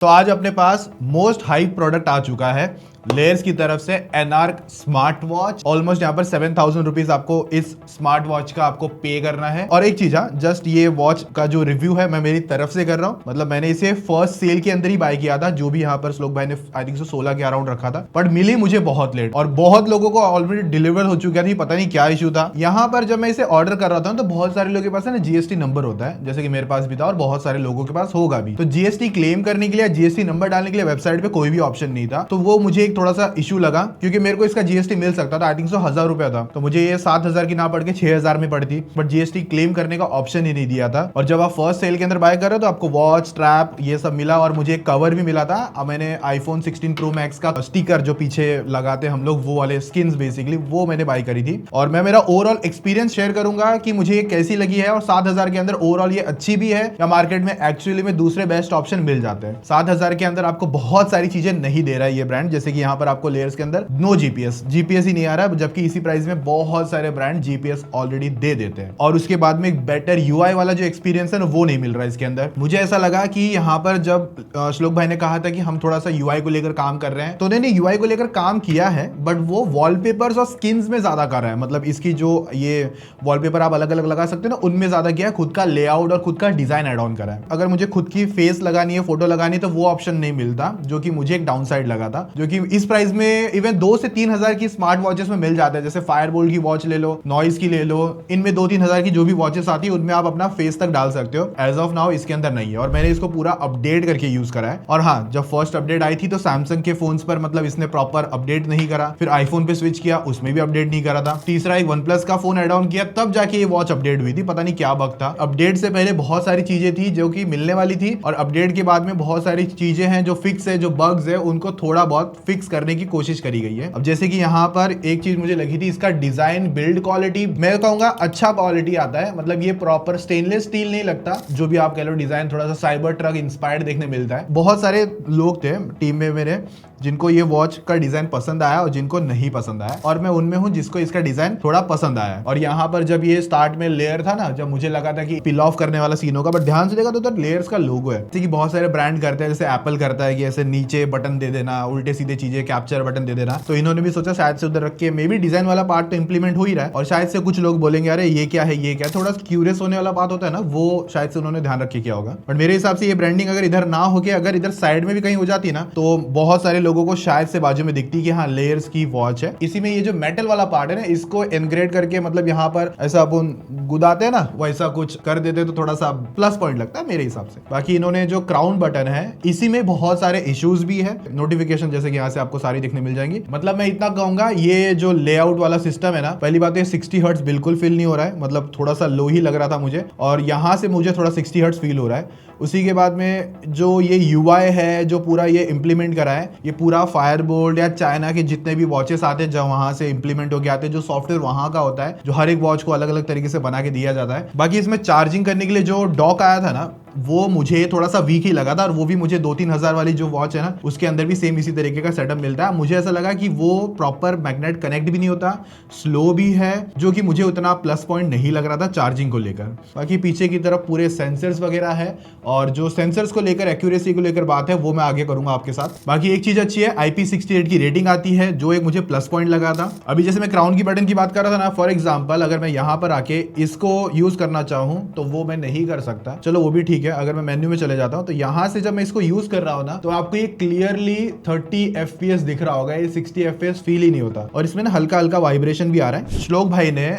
तो आज अपने पास मोस्ट हाइप प्रोडक्ट आ चुका है लेयर्स की तरफ से एनार्क स्मार्ट वॉच। ऑलमोस्ट यहाँ पर 7,000 रुपीज आपको इस स्मार्ट वॉच का आपको पे करना है। और एक चीज, जस्ट ये वॉच का जो रिव्यू है मैं मेरी तरफ से कर रहा हूँ। मतलब मैंने इसे फर्स्ट सेल के अंदर ही बाय किया था, जो भी यहाँ पर श्लोक भाई ने आई थिंक 16 के अराउंड रखा था, बट मिली मुझे बहुत लेट और बहुत लोगों को ऑलरेडी डिलीवर हो चुका थी। पता नहीं क्या इशू था। यहाँ पर जब मैं इसे ऑर्डर कर रहा था तो बहुत सारे लोगों के पास है ना जीएसटी नंबर होता है, जैसे कि मेरे पास भी था और बहुत सारे लोगों के पास होगा भी। तो जीएसटी क्लेम करने के लिए, जीएसटी नंबर डालने के लिए वेबसाइट पे कोई भी ऑप्शन नहीं था। तो वो मुझे एक थोड़ा सा इशू लगा, क्योंकि मेरे को इसका जीएसटी मिल सकता था। आई थिंक 1,000 रुपया था, तो मुझे ये 7,000 की ना पड़ के 6,000 में पड़ती, बट जीएसटी क्लेम करने का ऑप्शन ही नहीं दिया था। और जब आप फर्स्ट सेल के अंदर बाय कर रहे हो तो आपको वॉच, स्ट्रैप ये सब मिला और मुझे एक कवर भी मिला था। अब मैंने आईफोन 16 प्रो मैक्स का स्टिकर जो पीछे लगाते हम लोग, वो वाले स्किन्स बेसिकली, वो मैंने बाय करी थी। और मैं मेरा ओवरऑल एक्सपीरियंस शेयर करूंगा कि मुझे ये कैसी लगी है और 7,000 के अंदर ओवरऑल ये अच्छी भी है या मार्केट में एक्चुअली में दूसरे बेस्ट ऑप्शन मिल जाते हैं। 7,000 के अंदर आपको बहुत सारी चीजें नहीं दे रहा है ये ब्रांड, जैसे कि यहाँ पर आपको लेयर्स के अंदर नो जीपीएस ही नहीं आ रहा, जबकि इसी प्राइस में बहुत सारे ब्रांड जीपीएस ऑलरेडी दे देते हैं। और उसके बाद में एक बेटर यूआई वाला जो एक्सपीरियंस है ना, वो नहीं मिल रहा है इसके अंदर। मुझे ऐसा लगा कि यहाँ पर जब श्लोक भाई ने कहा था कि हम थोड़ा सा यूआई को लेकर काम कर रहे हैं, तो उन्होंने यूआई को लेकर काम किया है, बट वो वॉलपेपर्स और स्किन्स में ज्यादा कर रहा है। मतलब इसकी जो ये वॉलपेपर आप अलग अलग लगा सकते हो ना, उनमें ज्यादा किया है, खुद का लेआउट और खुद का डिजाइन एड ऑन करा है। अगर मुझे खुद की फेस लगानी है, फोटो लगानी है, तो वो ऑप्शन नहीं मिलता, जो कि मुझे एक डाउन साइड लगा था। जो कि इस प्राइस में इवन 2 से 3,000 की स्मार्ट वॉचेस में मिल जाता है। जैसे फायरबोल्ट की वॉच ले लो, नॉइस की ले लो, इनमें 2-3,000 की जो भी वॉचेस आती है उनमें आप अपना फेस तक डाल सकते हो। एज ऑफ नाउ इसके अंदर नहीं है और मैंने इसको पूरा अपडेट करके यूज करा है। और हाँ, जब फर्स्ट अपडेट आई थी तो सैमसंग के फोन्स पर मतलब इसने प्रॉपर अपडेट नहीं करा, फिर आईफोन पे स्विच किया, उसमें भी अपडेट नहीं करा था। तीसरा एक वन प्लस का फोन एड ऑन किया, तब जाके ये वॉच अपडेट हुई थी। पता नहीं क्या बग था। अपडेट से पहले बहुत सारी चीजें थी जो कि मिलने वाली थी, और अपडेट के बाद में बहुत सारी चीजें हैं जो फिक्स है, जो बग्स है उनको थोड़ा बहुत फिक्स करने की कोशिश करी गई है। अब जैसे कि यहाँ पर एक चीज मुझे लगी थी, इसका डिजाइन, बिल्ड क्वालिटी, मैं कहूंगा अच्छा क्वालिटी आता है। मतलब ये प्रॉपर स्टेनलेस स्टील नहीं लगता, जो भी आप कह लो डिजाइन थोड़ा सा साइबर ट्रक इंस्पायर्ड देखने मिलता है। बहुत सारे लोग थे टीम में मेरे जिनको ये वॉच का डिजाइन पसंद आया और जिनको नहीं पसंद आया, और मैं उनमें हूं जिसको इसका डिजाइन थोड़ा पसंद आया। और यहाँ पर जब ये स्टार्ट में लेयर था ना, जब मुझे लगा था कि पिल ऑफ करने वाला सीन होगा, बट ध्यान से देखा तो उधर लेयर्स का लोगो है। जैसे कि बहुत सारे ब्रांड करते हैं, जैसे एप्पल करता है कि ऐसे नीचे बटन दे देना, उल्टे सीधे चीजें, कैप्चर बटन दे देना। तो इन्होंने भी सोचा शायद से उधर रख के, मे बी डिजाइन वाला पार्ट तो इंप्लीमेंट हो ही रहा है, और शायद से कुछ लोग बोलेंगे अरे ये क्या है, ये क्या है, थोड़ा क्यूरियस होने वाला बात होता है ना, वो शायद से उन्होंने ध्यान रख के किया होगा। बट मेरे हिसाब से ये ब्रांडिंग अगर इधर ना होके अगर इधर साइड में भी कहीं हो जाती ना, तो बहुत सारे लोगों को शायद से बाजू में दिखती कि हाँ लेयर्स की वॉच है। इसी में ये जो मेटल वाला पार्ट है ना, इसको एनग्रेड करके, मतलब यहाँ पर ऐसा अपन गुदाते हैं ना, वैसा कुछ कर देते तो थोड़ा सा प्लस पॉइंट लगता है मेरे हिसाब से। बाकी इन्होंने जो क्राउन बटन है, इसी में बहुत सारे इश्यूज भी है। नोटिफिकेशन जैसे कि यहाँ से आपको सारी दिखने मिल जाएंगी। मतलब मैं इतना कहूंगा, ये जो लेआउट वाला सिस्टम है ना, पहली बात है 60 हर्ट्ज बिल्कुल फील नहीं हो रहा है, मतलब थोड़ा सा लो ही लग रहा था मुझे, और यहाँ से मुझे थोड़ा 60 हर्ट्ज फील हो रहा है। उसी के बाद में जो ये यूआई है, जो पूरा ये इंप्लीमेंट करा है, ये पूरा फायरबोल्ट या चाइना के जितने भी वॉचेस आते हैं, जब वहां से इंप्लीमेंट होके आते हैं, जो सॉफ्टवेयर वहां का होता है, जो हर एक वॉच को अलग अलग तरीके से बना के दिया जाता है। बाकी इसमें चार्जिंग करने के लिए जो डॉक आया था ना, वो मुझे थोड़ा सा वीक ही लगा था, और वो भी मुझे 2-3 हजार वाली जो वॉच है ना, उसके अंदर भी सेम इसी तरीके का सेटअप मिलता है। मुझे ऐसा लगा कि वो प्रॉपर मैग्नेट कनेक्ट भी नहीं होता, स्लो भी है, जो कि मुझे उतना प्लस पॉइंट नहीं लग रहा था चार्जिंग को लेकर। बाकी पीछे की तरफ पूरे सेंसर्स वगैरह है, और जो सेंसर्स को लेकर, एक्यूरेसी को लेकर बात है, वो मैं आगे करूंगा आपके साथ। बाकी एक चीज अच्छी है, IP68 की रेटिंग आती है, जो एक मुझे प्लस पॉइंट लगा था। अभी जैसे मैं क्राउन की बटन की बात कर रहा था ना, फॉर एग्जाम्पल अगर मैं यहाँ पर आके इसको यूज करना चाहूँ तो वो मैं नहीं कर सकता, चलो वो भी ठीक है। अगर मैं मेन्यू में चले जाता हूं तो यहां से जब मैं इसको यूज कर रहा हूं ना, तो आपको ये क्लियरली 30 FPS दिख रहा होगा, ये 60 FPS फील ही नहीं होता। और इसमें ना हल्का हल्का वाइब्रेशन भी आ रहा है। श्लोक भाई ने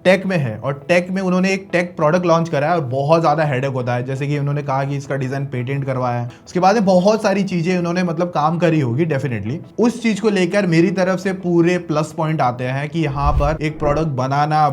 टेक में है, और टेक में उन्होंने एक टेक प्रोडक्ट लॉन्च करा है, और बहुत ज्यादा हेडेक होता है। जैसे कि उन्होंने कहा कि इसका डिजाइन पेटेंट करवाया है, उसके बाद बहुत सारी चीजें उन्होंने मतलब काम करी होगी डेफिनेटली। उस चीज को लेकर मेरी तरफ से पूरे प्लस पॉइंट आते हैं कि यहाँ पर एक प्रोडक्ट बनाना,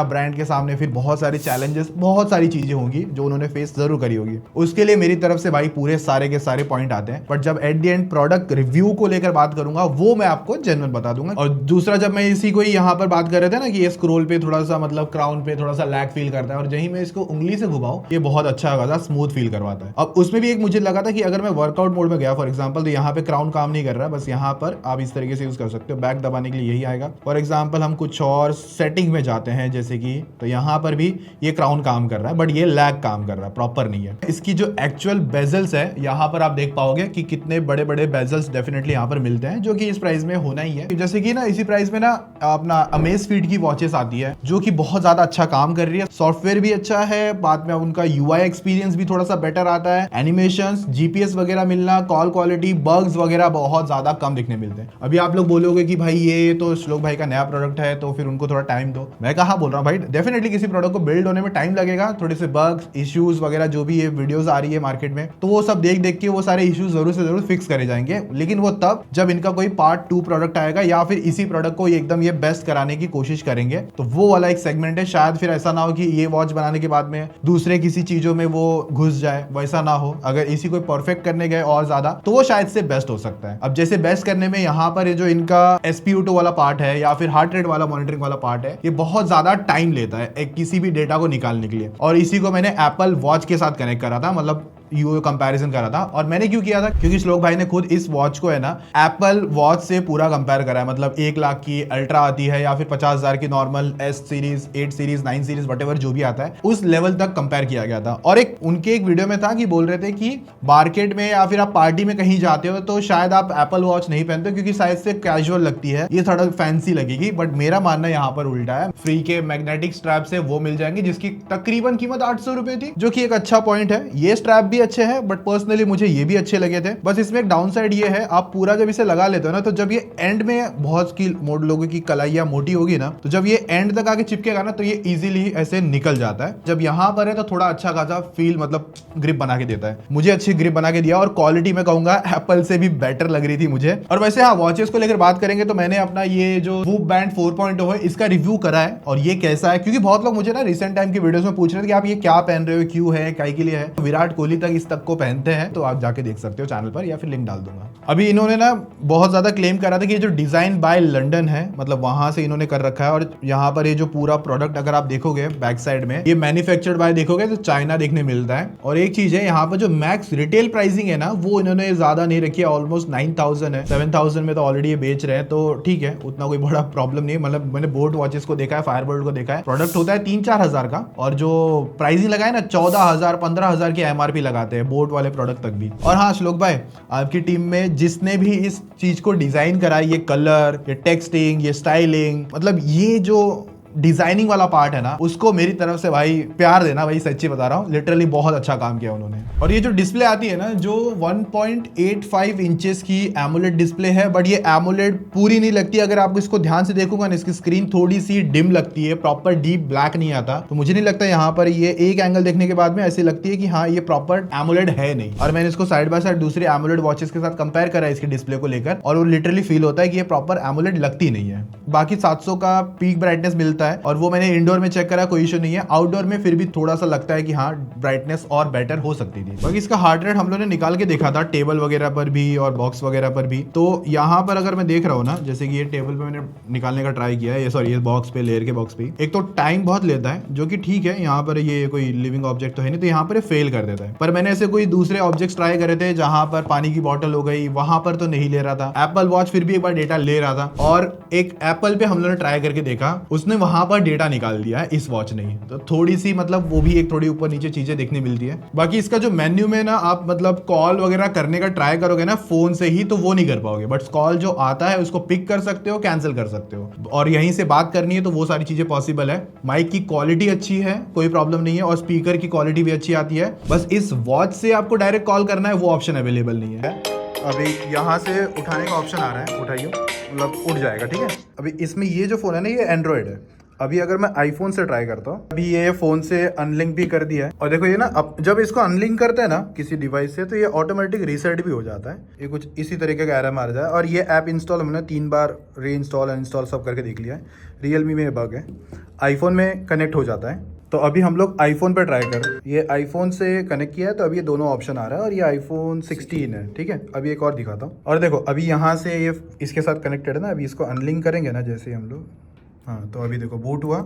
ब्रांड के सामने फिर बहुत सारे चैलेंजेस, बहुत सारी चीजें होंगी जो उन्होंने फेस जरूर करी होगी। उसके लिए मेरी तरफ से भाई पूरे सारे के सारे पॉइंट आते हैं। बट जब at the end product review को लेकर बात करूंगा, वो मैं आपको जेन्युइन बता दूंगा। और दूसरा, जब मैं इसी को यहाँ पर बात कर रहे थे ना कि ये स्क्रॉल पे थोड़ा सा, मतलब क्राउन पे थोड़ा सा लैग फील करता है, और जहीं मैं इसको उंगली से घुमाऊं, ये बहुत अच्छा खासा स्मूथ फील करवाता है। अब उसमें भी एक मुझे लगा था कि अगर मैं वर्कआउट मोड में गया फॉर एग्जांपल, तो यहाँ पे क्राउन काम नहीं कर रहा है, बस यहाँ पर आप इस तरीके से यूज कर सकते हो, बैक दबाने के लिए यही आएगा। फॉर एग्जांपल हम कुछ और सेटिंग में जाते हैं जैसे कि, तो यहाँ पर भी ये क्राउन काम कर रहा है, बट ये लैग काम कर रहा है, प्रॉपर नहीं है। इसकी जो एक्चुअल बेजल्स है यहाँ पर आप देख पाओगे कि कितने बड़े बड़े बेजल्स डेफिनेटली यहाँ पर मिलते हैं, जो कि इस प्राइस में होना ही है। जैसे कि ना इसी प्राइस में ना अपना अमेज़फिट की वॉचेस आती है जो कि बहुत ज्यादा अच्छा काम कर रही है, सॉफ्टवेयर भी अच्छा है, बाद में उनका यूआई एक्सपीरियंस भी थोड़ा सा बेटर आता है, एनिमेशंस, जीपीएस वगैरह मिलना, कॉल क्वालिटी, बग्स वगैरह बहुत ज्यादा कम दिखने मिलते हैं। अभी आप लोग बोलोगे कि भाई ये तो श्लोक भाई का नया प्रोडक्ट है तो फिर उनको थोड़ा टाइम दो। मैं कहा बोल रहा हूँ भाई, डेफिनेटली किसी प्रोडक्ट को बिल्ड होने में टाइम लगेगा, थोड़े से बग्स, इश्यूज वगैरह जो भी ये वीडियोस आ रही है मार्केट में, तो वो सब देख देख के वो सारे इश्यूज जरूर से जरूर फिक्स करे जाएंगे, लेकिन वो तब जब इनका कोई पार्ट 2 प्रोडक्ट आएगा या फिर इसी प्रोडक्ट को एकदम ये बेस्ट कराने की कोशिश करेंगे, तो वो वाला एक सेगमेंट है। शायद फिर ऐसा ना हो कि ये वॉच बनाने के बाद में दूसरे किसी चीजों में वो घुस जाए, वैसा ना हो। अगर इसी को परफेक्ट करने गए और ज्यादा, तो वो शायद से बेस्ट हो सकता है। अब जैसे बेस्ट करने में यहाँ पर जो इनका SpO2 वाला पार्ट है या फिर हार्ट रेट वाला मॉनिटरिंग वाला पार्ट है, ये बहुत ज्यादा टाइम लेता है एक किसी भी डेटा को निकालने के लिए, और इसी को मैंने एप्पल वॉच के साथ कनेक्ट करा था, मतलब यू कंपैरिजन करा था। और मैंने क्यों किया था, क्योंकि श्लोक भाई ने खुद इस वॉच को है ना एप्पल वॉच से पूरा कंपेयर करा है, मतलब 1 लाख की अल्ट्रा आती है या फिर 50,000 की normal S series, 8 series, 9 series, whatever जो भी आता है, उस लेवल तक कंपेयर किया गया था। और एक उनके एक वीडियो में था कि बोल रहे थे कि मार्केट में या फिर आप पार्टी में कहीं जाते हो तो शायद आप एप्पल वॉच नहीं पहनते क्योंकि साइज से कैजुअल लगती है, ये थोड़ा फैंसी लगेगी, बट मेरा मानना यहाँ पर उल्टा है। फ्री के मैग्नेटिक स्ट्रैप से वो मिल जाएंगे जिसकी तकरीबन कीमत 800 रुपए थी, जो कि एक अच्छा पॉइंट है। ये स्ट्रैप भी अच्छे हैं, बट पर्सनली मुझे ये भी अच्छे लगे थे। बस इसमें एक डाउन साइड ये है, आप पूरा जब इसे लगा लेते हो ना, तो जब ये एंड में बहुत की लोगों की कलाइयां मोटी होगी ना, तो जब ये एंड तक आके चिपकेगा ना, तो ये इजीली ऐसे निकल जाता है। जब यहाँ पर है तो थोड़ा अच्छा खासा फील, मतलब ग्रिप बना के देता है। मुझे अच्छी ग्रिप बना के दिया, और क्वालिटी में कहूंगा एप्पल से भी बेटर लग रही थी मुझे। और वैसे हाँ, वॉचेस को लेकर बात करेंगे तो मैंने अपना ये जो वूप बैंड 4.0 है इसका रिव्यू करा है, और ये कैसा है, क्योंकि बहुत लोग मुझे ना रिसेंट टाइम की वीडियोस में पूछ रहे थे कि आप ये क्या पहन रहे हो, क्यों है, काय के लिए है। विराट कोहली तक इस तक को पहनते हैं, तो आप जाके देख सकते हो चैनल पर, या फिर लिंक डाल दूंगा। अभी इन्होंने ना बहुत ज्यादा क्लेम करा था कि ये जो डिजाइन बाय लंदन है, मतलब वहां से इन्होंने कर रखा है, और यहाँ पर ये जो पूरा प्रोडक्ट अगर आप देखोगे बैक साइड में, ये मैन्युफैक्चर्ड बाय देखोगे तो चाइना देखने मिलता है। और एक चीज है, यहाँ पर जो मैक्स रिटेल प्राइसिंग है ना, वो इन्होंने ज्यादा नहीं रखी है, ऑलमोस्ट 9,000 है। 7,000 में तो ऑलरेडी ये बेच रहे हैं, तो ठीक है, उतना कोई बड़ा प्रॉब्लम नहीं है। मतलब मैंने बोट वॉचेस को देखा है, फायरबोल्ट को देखा है, प्रोडक्ट होता है 3-4 हजार का, और जो प्राइसिंग लगाए ना 14,000, 15,000 की MRP लगाते हैं बोट वाले प्रोडक्ट तक भी। और हाँ श्लोक भाई, आपकी टीम में जिसने भी इस चीज को डिजाइन करा, ये कलर, ये टेक्सटिंग, ये स्टाइलिंग, मतलब ये जो डिजाइनिंग वाला पार्ट है ना, उसको मेरी तरफ से भाई प्यार देना भाई, सच्ची बता रहा हूँ, लिटरली बहुत अच्छा काम किया उन्होंने। और ये जो डिस्प्ले आती है ना, जो 1.85 इंचेस की एमोलेड डिस्प्ले है, बट ये एमोलेड पूरी नहीं लगती। अगर आप इसको ध्यान से देखोगे ना, इसकी स्क्रीन थोड़ी सी डिम लगती है, प्रॉपर डीप ब्लैक नहीं आता। तो मुझे नहीं लगता यहाँ पर, ये एक एंगल देखने के बाद में ऐसी लगती है कि हाँ ये प्रॉपर एमोलेड है नहीं। और मैंने इसको साइड बाय साइड दूसरे एमोलेड वॉचेस के साथ कंपेयर करा है इसकी डिस्प्ले को लेकर, और वो लिटरली फील होता है कि ये प्रॉपर एमोलेड लगती नहीं है। बाकी 700 का पीक ब्राइटनेस मिलता है, और वो मैंने इंडोर में चेक करा, कोई इशू नहीं है। आउटडोर में फिर भी थोड़ा सा लगता है कि हाँ ब्राइटनेस और बेटर हो सकती थी। बाकी इसका हार्ट रेट हम लोगों ने निकाल के देखा था टेबल वगैरह पर भी और बॉक्स वगैरह पर भी। तो यहाँ पर अगर मैं देख रहा हूँ ना, जैसे कि ये टेबल पे मैंने निकालने का ट्राई किया है, ये सॉरी ये बॉक्स पे, लेयर के बॉक्स पे, एक तो टाइम बहुत लेता है, जो कि ठीक है, यहाँ पर ये कोई लिविंग ऑब्जेक्ट तो है नहीं, तो यहाँ पर फेल कर देता है। पर मैंने ऐसे कोई दूसरे ऑब्जेक्ट्स ट्राई करे थे जहां पर पानी की बॉटल हो गई, वहां पर तो नहीं ले रहा था। एप्पल वॉच फिर भी एक बार डेटा ले रहा था, और एक एप्पल पे हम लोगों ने ट्राई करके देखा, उसने वहां पर डेटा निकाल दिया है, इस वॉच नहीं। तो थोड़ी सी मतलब वो भी एक थोड़ी ऊपर नीचे चीजें देखने मिलती है। बाकी इसका जो मेन्यू में ना आप मतलब कॉल वगैरह करने का ट्राई करोगे ना फोन से ही, तो वो नहीं कर पाओगे, बट कॉल जो आता है उसको पिक कर सकते हो, कैंसिल कर सकते हो, और यहीं से बात करनी है तो वो सारी चीजें पॉसिबल है। माइक की क्वालिटी अच्छी है, कोई प्रॉब्लम नहीं है, और स्पीकर की क्वालिटी भी अच्छी आती है। बस इस वॉच से आपको डायरेक्ट कॉल करना है, वो ऑप्शन अवेलेबल नहीं है। अभी यहाँ से उठाने का ऑप्शन आ रहा है, उठाइए, मतलब उठ जाएगा, ठीक है। अभी इसमें ये जो फोन है ना, ये एंड्रॉइड है। अभी अगर मैं आईफोन से ट्राई करता हूँ, अभी ये फोन से अनलिंक भी कर दिया है, और देखो ये ना, अब जब इसको अनलिंक करते हैं ना किसी डिवाइस से, तो ये ऑटोमेटिक रीसेट भी हो जाता है। ये कुछ इसी तरीके का एरर मार जाए। और ये ऐप इंस्टॉल हमने 3 बार री इंस्टॉल अनइंस्टॉल सब करके देख लिया है। रियलमी में बग है, आईफोन में कनेक्ट हो जाता है। तो अभी हम लोग आईफोन पर ट्राई कर रहे हैं। ये आईफोन से कनेक्ट किया है, तो अभी ये दोनों ऑप्शन आ रहा है, और ये आईफोन 16 है, ठीक है। अभी एक और दिखाता हूँ, और देखो अभी यहाँ से ये इसके साथ कनेक्टेड है ना, अभी इसको अनलिंक करेंगे ना जैसे हम लोग, हाँ, तो अभी देखो बूट हुआ,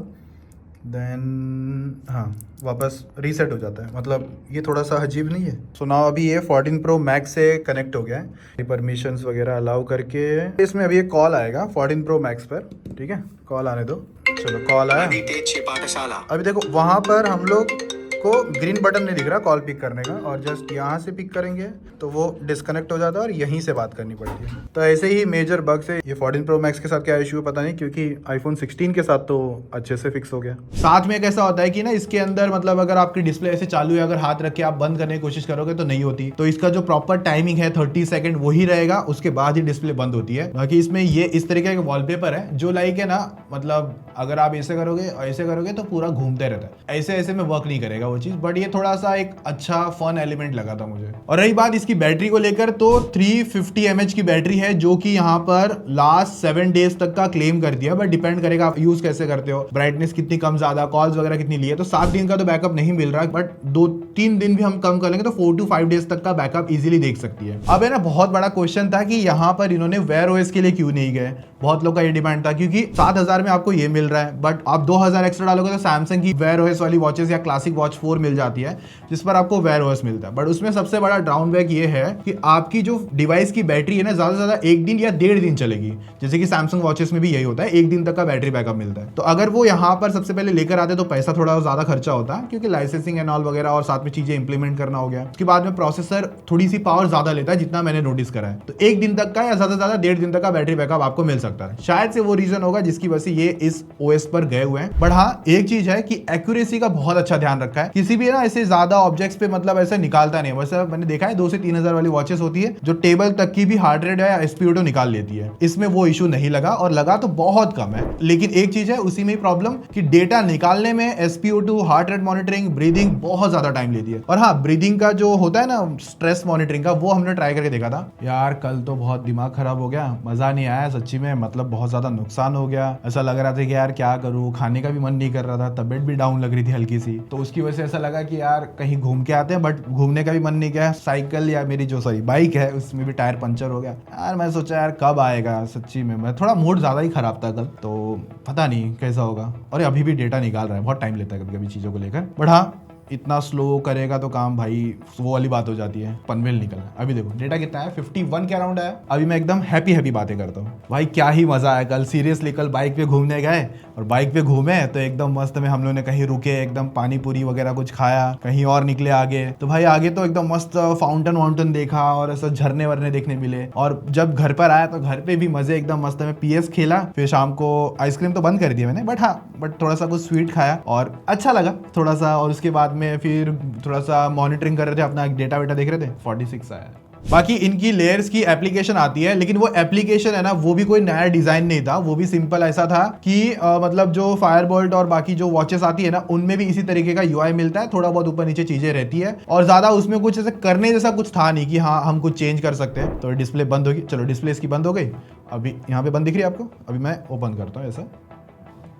देन हाँ वापस रीसेट हो जाता है, मतलब ये थोड़ा सा अजीब नहीं है। सो नाउ अभी ये 14 Pro Max से कनेक्ट हो गया है, परमिशंस वगैरह अलाउ करके इसमें अभी एक कॉल आएगा 14 Pro Max पर, ठीक है, कॉल आने दो। चलो कॉल आया, अभी देखो वहाँ पर हम लोग को ग्रीन बटन नहीं दिख रहा कॉल पिक करने का, और जस्ट यहाँ से पिक करेंगे तो वो डिस्कनेक्ट हो जाता है और यहीं से बात करनी पड़ती है। तो ऐसे ही मेजर बग है। ये 14 Pro Max के साथ क्या इशू है पता नहीं, क्योंकि iPhone 16 के साथ तो अच्छे से फिक्स हो गया। साथ में कैसा होता है कि ना इसके अंदर मतलब अगर आपकी डिस्प्ले ऐसे चालू है, अगर हाथ रख के आप बंद करने की कोशिश करोगे तो नहीं होती, तो इसका जो प्रॉपर टाइमिंग है 30 सेकंड वही रहेगा, उसके बाद ही डिस्प्ले बंद होती है। बाकी इसमें ये इस तरीके का वॉलपेपर है जो लाइक है ना, मतलब अगर आप ऐसे करोगे तो पूरा घूमते रहता है, ऐसे में वर्क नहीं करेगा वो चीज, बट ये थोड़ा सा एक अच्छा फन एलिमेंट लगा था मुझे। और रही बात इसकी बैटरी को लेकर, तो 350 mAh की बैटरी है जो कि यहाँ पर लास्ट 7 डेज तक का क्लेम कर दिया, बट डिपेंड करेगा आप यूज कैसे करते हो, ब्राइटनेस कितनी कम ज्यादा, कॉल्स वगैरह कितनी लिए। तो 7 दिन का तो बैकअप नहीं मिल रहा, बट 2-3 दिन भी हम कम कर लेंगे तो 4 to 5 डेज तक का बैकअप इजीली देख सकती है। अब है ना बहुत बड़ा क्वेश्चन था कि यहाँ पर इन्होंने वेयर ओएस के लिए क्यों नहीं गए। बहुत लोग का ये डिमांड था क्योंकि 7000 में आपको ये मिल रहा है, बट आप 2000 एक्स्ट्रा डालोगे तो सैमसंग की वेयर ओएस वाली वॉचेस या क्लासिक वॉच 4 मिल जाती है जिस पर आपको वेयर ओएस मिलता है। बट उसमें सबसे बड़ा ड्राउनबैक ये है कि आपकी जो डिवाइस की बैटरी है ना ज्यादा से ज्यादा 1 दिन या 1.5 दिन चलेगी, जैसे कि सैमसंग वॉचेस में भी यही होता है, 1 दिन तक का बैटरी बैकअप मिलता है। तो अगर वो यहाँ पर सबसे पहले लेकर आते तो पैसा थोड़ा ज्यादा खर्चा होता है, क्योंकि लाइसेंसिंग एंड ऑल वगैरह और साथ में चीजें इंप्लीमेंट करना हो गया। उसके बाद में प्रोसेसर थोड़ी सी पावर ज्यादा लेता है जितना मैंने नोटिस करा है, तो 1 दिन तक का या ज्यादा से ज्यादा 1.5 दिन तक का बैटरी बैकअप आपको मिल सकता है। शायद से वो रीजन होगा जिसकी वजह से ये इस ओएस पर गए हुए हैं। बट हाँ एक चीज है कि एक्यूरेसी का बहुत अच्छा ध्यान रखा है, किसी भी ना ऐसे ज्यादा ऑब्जेक्ट्स पे मतलब ऐसे निकालता नहीं है। वैसे मैंने देखा है 2 से 3 हजार वाली वॉचेस होती है जो टेबल तक की भी हार्ट रेट या एसपीओ2 निकाल लेती है, इसमें वो इशू नहीं लगा, और लगा तो बहुत कम है। लेकिन एक चीज है उसी में प्रॉब्लम कि डेटा निकालने में SpO2, heart rate monitoring, breathing बहुत ज्यादा टाइम लेती है। और हाँ ब्रीदिंग का जो होता है ना स्ट्रेस मॉनिटरिंग का, वो हमने ट्राई करके देखा था यार, कल तो बहुत दिमाग खराब हो गया, मजा नहीं आया सच्ची में, मतलब बहुत ज्यादा नुकसान हो गया। ऐसा लग रहा था कि यार क्या करूं, खाने का भी मन नहीं कर रहा था, तबीयत भी डाउन लग रही थी हल्की सी, तो उसकी वजह से ऐसा लगा कि यार कहीं घूम के आते हैं, बट घूमने का भी मन नहीं किया। साइकिल या मेरी जो बाइक है उसमें भी टायर पंचर हो गया यार। मैं सोचा यार कब आएगा, सच्ची में मैं थोड़ा मूड ज्यादा ही खराब था कल, तो पता नहीं कैसा होगा। और अभी भी डेटा निकाल रहा है, बहुत टाइम लेता है कभी कभी चीजों को लेकर, बट हाँ इतना स्लो करेगा तो काम भाई वो वाली बात हो जाती है, पनवेल निकलना। अभी देखो डेटा कितना है, 51 के अराउंड है। अभी मैं एकदम हैप्पी बातें करता हूँ भाई, क्या ही मजा आया कल, सीरियसली कल बाइक पे घूमने गए, और बाइक पे घूमे तो एकदम मस्त में हम लोगों ने कहीं रुके, एकदम पानी पूरी वगैरह कुछ खाया, कहीं और निकले आगे, तो भाई आगे तो एकदम मस्त फाउंटेन देखा और ऐसा झरने वरने देखने मिले। और जब घर पर आया तो घर पे भी मजे एकदम मस्त में, PS खेला, फिर शाम को आइसक्रीम तो बंद कर दिया मैंने, बट थोड़ा सा कुछ स्वीट खाया और अच्छा लगा थोड़ा सा। और उसके बाद में फिर थोड़ा सा मॉनिटरिंग कर रहे थे, अपना डेटा वेटा देख रहे थे, 46 आया। बाकी इनकी लेयर्स की एप्लीकेशन आती है, लेकिन वो एप्लीकेशन है ना वो भी कोई नया डिजाइन नहीं था, वो भी सिंपल ऐसा था कि मतलब जो फायरबोल्ट और बाकी जो वॉचेस आती है ना उनमें भी इसी तरीके का यूआई मिलता है, थोड़ा बहुत ऊपर नीचे चीजें रहती है, और ज्यादा उसमें कुछ ऐसे करने जैसा कुछ था नहीं कि हाँ हम कुछ चेंज कर सकते हैं। तो डिस्प्ले बंद होगी, चलो डिस्प्ले इसकी बंद हो गई, अभी यहाँ पे बंद दिख रही है आपको, अभी मैं ओपन करता हूँ ऐसा,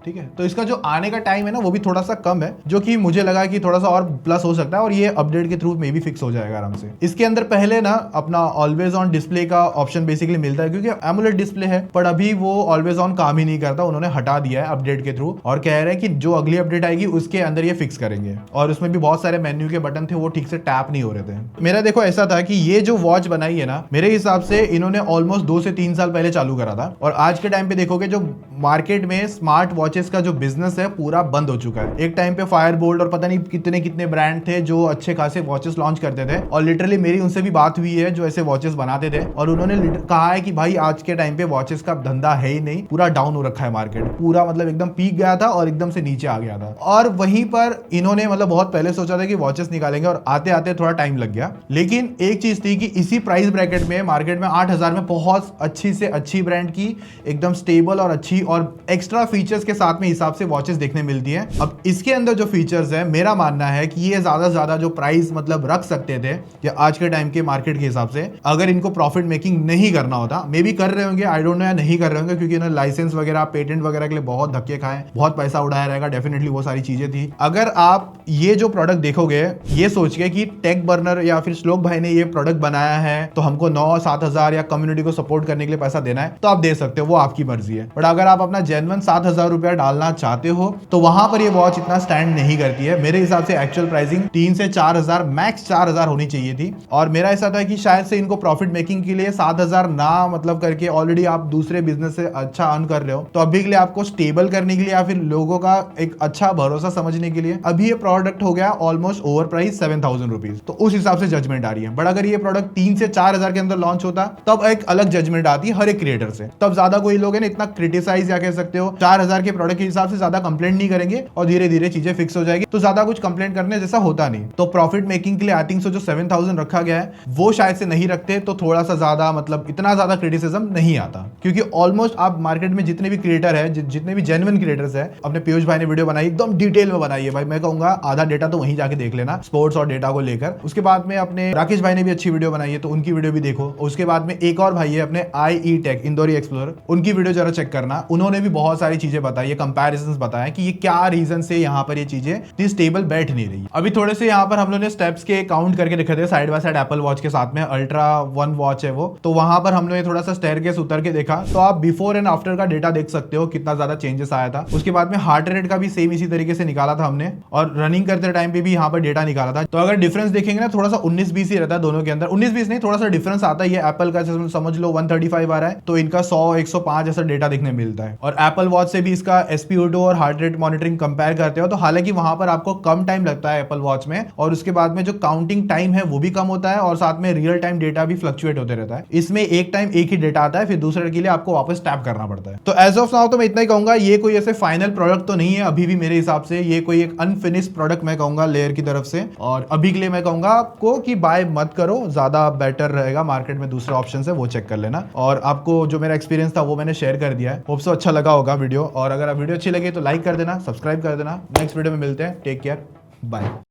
ठीक है। तो इसका जो आने का टाइम है ना वो भी थोड़ा सा कम है, जो कि मुझे लगा कि थोड़ा सा और प्लस हो सकता है, और ये अपडेट के थ्रू में भी फिक्स हो जाएगा आराम से। इसके अंदर पहले ना अपना ऑलवेज ऑन डिस्प्ले का ऑप्शन बेसिकली मिलता है, क्योंकि एमुलेट डिस्प्ले है, पर अभी वो ऑलवेज ऑन काम ही नहीं करता, उन्होंने हटा दिया है अपडेट के थ्रू, और कह रहे हैं कि जो अगली अपडेट आएगी उसके अंदर ये फिक्स करेंगे। और उसमें भी बहुत सारे मेन्यू के बटन थे वो ठीक से टैप नहीं हो रहे थे। मेरा देखो ऐसा था कि ये जो वॉच बनाई है ना, मेरे हिसाब से इन्होंने ऑलमोस्ट 2 से 3 साल पहले चालू करा था, और आज के टाइम पे देखोगे जो मार्केट में स्मार्ट वॉचेस का जो बिजनेस है पूरा बंद हो चुका है। एक टाइम पे फायरबोल्ट और पता नहीं कितने कितने ब्रांड थे जो अच्छे खासे वॉचेस लॉन्च करते थे, और लिटरली मेरी उनसे भी बात हुई है जो ऐसे वॉचेस बनाते थे, और उन्होंने कहा है कि भाई आज के टाइम पे वॉचेस का धंधा है ही नहीं, पूरा डाउन हो रखा है मार्केट, पूरा मतलब एकदम पीक गया था और एकदम से नीचे आ गया था। और वहीं पर इन्होंने मतलब बहुत पहले सोचा था कि वॉचेस निकालेंगे, और आते आते थोड़ा टाइम लग गया। लेकिन एक चीज थी कि इसी प्राइस ब्रैकेट में मार्केट में 8000 में बहुत अच्छी से अच्छी ब्रांड की एकदम स्टेबल और अच्छी और एक्स्ट्रा फीचर्स के साथ में हिसाब से वॉचेस देखने मिलती है। अब इसके अंदर जो फीचर्स है, मेरा मानना है कि ये ज्यादा से ज्यादा जो प्राइस मतलब रख सकते थे या आज के टाइम के मार्केट के हिसाब से, अगर इनको प्रॉफिट मेकिंग नहीं करना होता, मे बी कर रहे होंगे, आई डोंट नो, या नहीं कर रहे होंगे, क्योंकि इन्होंने लाइसेंस वगैरह पेटेंट वगैरह के लिए बहुत धक्के खाए, बहुत पैसा उड़ाया रहेगा, डेफिनेटली वो सारी चीजें थी। अगर आप ये जो प्रोडक्ट देखोगे ये सोच के कि टेक बर्नर या फिर श्लोक भाई ने ये प्रोडक्ट बनाया है तो हमको 9-7 हजार या कम्युनिटी को सपोर्ट करने के लिए पैसा देना है, तो आप दे सकते हो, वो आपकी मर्जी है। बट अगर आप अपना जेन्युइन 7,000 रुपया रुपया डालना चाहते हो तो वहां पर ये वॉच इतना स्टैंड नहीं करती है। मेरे हिसाब से एक्चुअल प्राइसिंग 3 से 4,000 मैक्स 4,000 होनी चाहिए थी। और मेरा ऐसा था कि शायद से इनको प्रॉफिट मेकिंग के लिए 7,000 ना मतलब करके ऑलरेडी आप दूसरे बिजनेस से अच्छा अर्न कर रहे हो, तो अभी के लिए आपको स्टेबल करने के लिए या फिर लोगों का एक अच्छा भरोसा समझने के लिए अभी ये प्रोडक्ट हो गया ऑलमोस्ट ओवर प्राइस 7,000 रुपीज। तो उस हिसाब से जजमेंट आ रही है। बट अगर ये प्रोडक्ट 3 से 4,000 के अंदर लॉन्च होता तब एक अलग जजमेंट आती है हर एक क्रिएटर से। तब ज्यादा कोई लोग है ना इतना क्रिटिसाइज या कह सकते हो 4,000 के प्रोडक्ट के हिसाब से ज्यादा कंप्लेंट नहीं करेंगे और धीरे धीरे चीजें फिक्स हो जाएगी, तो ज्यादा कुछ कंप्लेंट करने जैसा होता नहीं। तो प्रॉफिट मेकिंग के लिए आई थिंक सो जो 7,000 रखा गया है वो शायद से नहीं रखते तो थोड़ा सा ज्यादा मतलब इतना ज्यादा क्रिटिसिज्म नहीं आता। क्योंकि ऑलमोस्ट आप मार्केट में जितने भी क्रिएटर है, जितने भी जेन्युइन क्रिएटर्स है, अपने पीयूष भाई ने वीडियो बनाई एकदम डिटेल में बनाई है भाई। मैं कहूंगा आधा डेटा तो वहीं जाके देख लेना स्पोर्ट्स और डेटा को लेकर। उसके बाद में अपने राकेश भाई ने भी अच्छी वीडियो बनाई है तो उनकी वीडियो भी देखो। उसके बाद में एक और भाई है अपने IE टेक इंदौरी एक्सप्लोरर, उनकी वीडियो जरा चेक करना। उन्होंने भी बहुत सारी चीजें बताई है, कंपैरिजंस बताया कि ये क्या रीजन से यहाँ पर ये चीजें इतनी स्टेबल बैठ नहीं रही। अभी थोड़े से यहाँ पर हम लोगों ने स्टेप्स के काउंट करके रखे थे side by side Apple watch के साथ में। अल्ट्रा 1 वॉच है वो, तो वहां पर हम लोग थोड़ा सा स्टेयरकेस उतर के देखा तो आप बिफोर एंड आफ्टर का डेटा देख सकते हो कितना ज्यादा चेंजेस आया था। उसके बाद में हार्ट रेट का भी सेम इसी तरीके से निकाला था हमने और रनिंग करते टाइम पे भी यहाँ पर डेटा निकाला था। तो अगर डिफरेंस देखेंगे ना थोड़ा सा 19-20 ही रहता है दोनों के अंदर। 19-20 नहीं, थोड़ा सा डिफरेंस आता है। ये एप्पल का समझ लो 135 आ रहा है तो इनका 100-105 ऐसा डेटा देखने मिलता है। और एप्पल वॉच से भी इसका SpO2 और हार्ट रेट मॉनिटरिंग कंपेयर करते हो तो हालांकि वहां पर आपको कम टाइम लगता है एप्पल वॉच में, और उसके बाद में जो काउंटिंग टाइम है वो भी कम होता है और साथ में रियल टाइम डेटा भी फ्लक्चुएट होते रहता है। इसमें एक टाइम एक ही डेटा आता है, फिर दूसरे के लिए आपको वापस टैप करना पड़ता है। तो एज ऑफ नाउ तो मैं इतना ही कहूंगा, ये कोई ऐसे फाइनल प्रोडक्ट तो नहीं है अभी भी मेरे हिसाब से। ये कोई एक अनफिनिश्ड प्रोडक्ट मैं कहूंगा लेयर की तरफ से, और अभी के लिए मैं कहूंगा आपको कि बाय मत करो, ज्यादा बेटर रहेगा। मार्केट में दूसरे ऑप्शन है वो चेक कर लेना। और आपको जो मेरा एक्सपीरियंस था वो मैंने शेयर कर दिया है। होप सो अच्छा लगा होगा वीडियो, और अगर वीडियो अच्छी लगे तो लाइक कर देना, सब्सक्राइब कर देना। नेक्स्ट वीडियो में मिलते हैं, टेक केयर, बाय।